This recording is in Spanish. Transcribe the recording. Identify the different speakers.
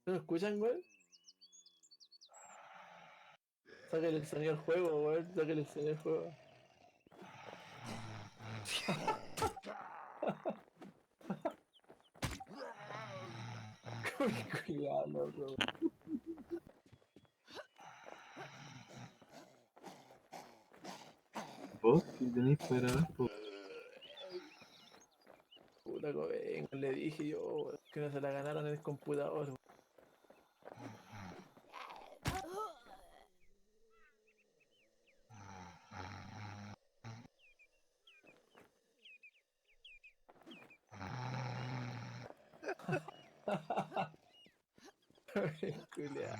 Speaker 1: ¿No me escuchan, weón? Sácale el sonido al juego, weón. Sácale el sonido al juego. Cuidado, loco.
Speaker 2: Vos que tenéis para grabar, po.
Speaker 1: Puta Coven, le dije yo, weón, que no se la ganaron en el computador, weón. Culiao.